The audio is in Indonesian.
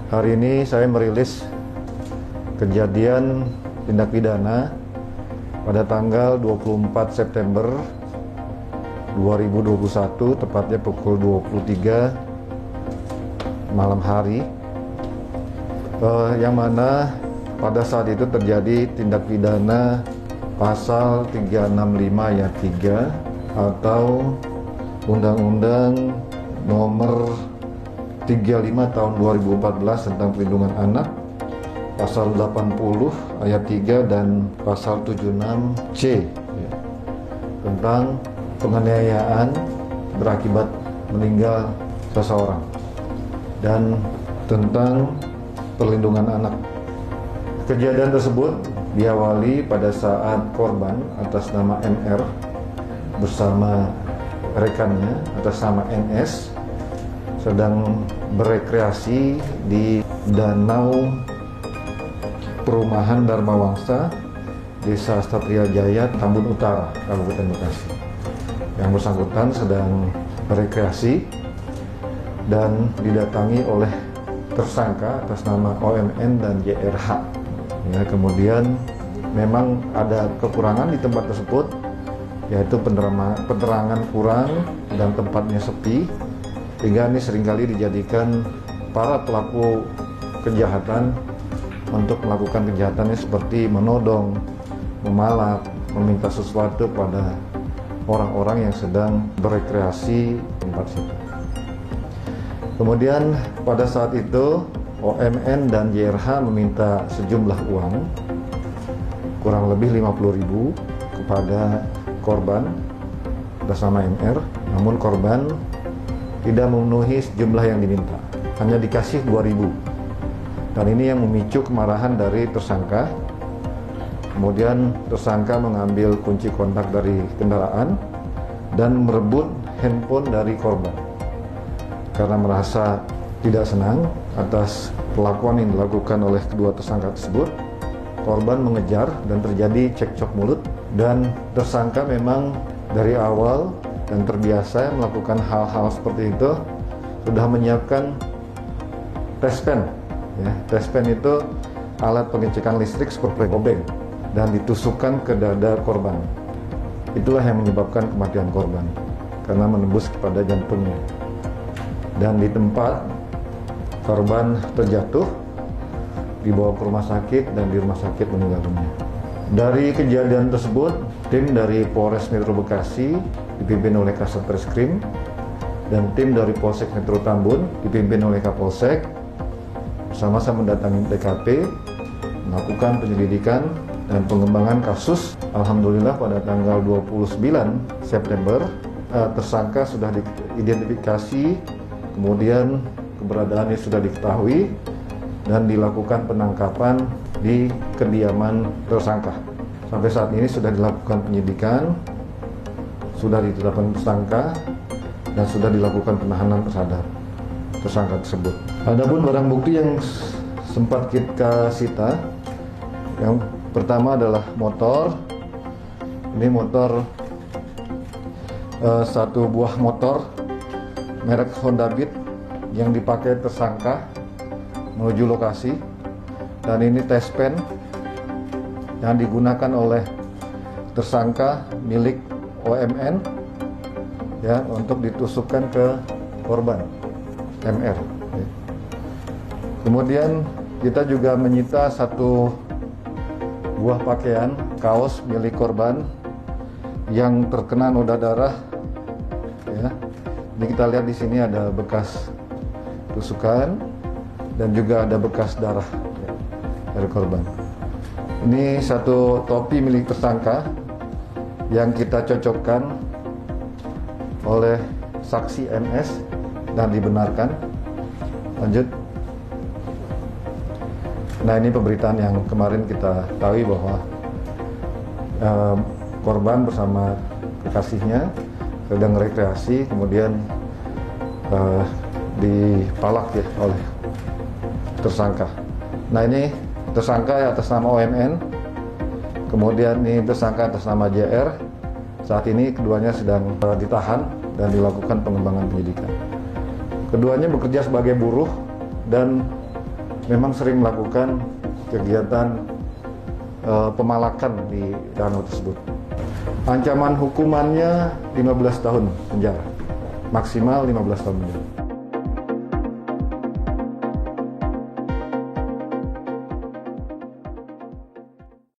Hari ini saya merilis kejadian tindak pidana pada tanggal 24 September 2021, tepatnya pukul 23 malam hari, yang mana pada saat itu terjadi tindak pidana pasal 365 ayat 3 atau Undang-Undang Nomor 35 tahun 2014 tentang perlindungan anak, pasal 80 ayat 3 dan pasal 76C tentang penganiayaan berakibat meninggal seseorang dan tentang perlindungan anak. Kejadian tersebut diawali pada saat korban atas nama MR bersama rekannya atas nama NS sedang berekreasi di danau perumahan Dharma Wangsa, Desa Satria Jaya, Tambun Utara, Kabupaten Bekasi. Yang bersangkutan sedang berekreasi dan didatangi oleh tersangka atas nama OMN dan JRH. Ya, kemudian memang ada kekurangan di tempat tersebut, yaitu penerangan kurang dan tempatnya sepi, sehingga ini seringkali dijadikan para pelaku kejahatan untuk melakukan kejahatannya seperti menodong, memalak, meminta sesuatu pada orang-orang yang sedang berekreasi di tempat situ. Kemudian pada saat itu OMN dan JRH meminta sejumlah uang kurang lebih 50.000 kepada korban atas nama MR, namun korban tidak memenuhi sejumlah yang diminta, hanya dikasih 2.000. Dan ini yang memicu kemarahan dari tersangka. Kemudian tersangka mengambil kunci kontak dari kendaraan dan merebut handphone dari korban. Karena merasa tidak senang atas perlakuan yang dilakukan oleh kedua tersangka tersebut, korban mengejar dan terjadi cekcok mulut. Dan tersangka memang dari awal dan terbiasa melakukan hal-hal seperti itu, sudah menyiapkan tespen. Ya, tespen itu alat pengecekan listrik seperti obeng dan ditusukkan ke dada korban. Itulah yang menyebabkan kematian korban karena menembus kepada jantungnya. Dan di tempat korban terjatuh, dibawa ke rumah sakit dan di rumah sakit meninggal dunia. Dari kejadian tersebut, tim dari Polres Metro Bekasi dipimpin oleh Kasat Reskrim dan tim dari Polsek Metro Tambun dipimpin oleh Kapolsek sama-sama mendatangi TKP, melakukan penyelidikan dan pengembangan kasus. Alhamdulillah pada tanggal 29 September tersangka sudah diidentifikasi, kemudian keberadaannya sudah diketahui dan dilakukan penangkapan di kediaman tersangka. Sampai saat ini sudah dilakukan penyidikan, sudah ditetapkan tersangka, dan sudah dilakukan penahanan terhadap tersangka tersebut. Adapun barang bukti yang sempat kita sita, yang pertama adalah motor. Ini motor, satu buah motor merek Honda Beat yang dipakai tersangka menuju lokasi, dan ini tespen yang digunakan oleh tersangka milik OMN ya untuk ditusukkan ke korban MR. Kemudian kita juga menyita satu buah pakaian kaos milik korban yang terkena noda darah. Ya, ini kita lihat di sini ada bekas tusukan dan juga ada bekas darah ya, dari korban. Ini satu topi milik tersangka yang kita cocokkan oleh saksi NS dan dibenarkan. Lanjut. Nah, ini pemberitaan yang kemarin kita tahu bahwa korban bersama kekasihnya sedang rekreasi, kemudian dipalak ya oleh tersangka. Nah, ini tersangka atas nama OMN, kemudian ini tersangka atas nama JR. Saat ini keduanya sedang ditahan dan dilakukan pengembangan penyidikan. Keduanya bekerja sebagai buruh dan memang sering melakukan kegiatan pemalakan di danau tersebut. Ancaman hukumannya 15 tahun penjara, maksimal 15 tahun penjara.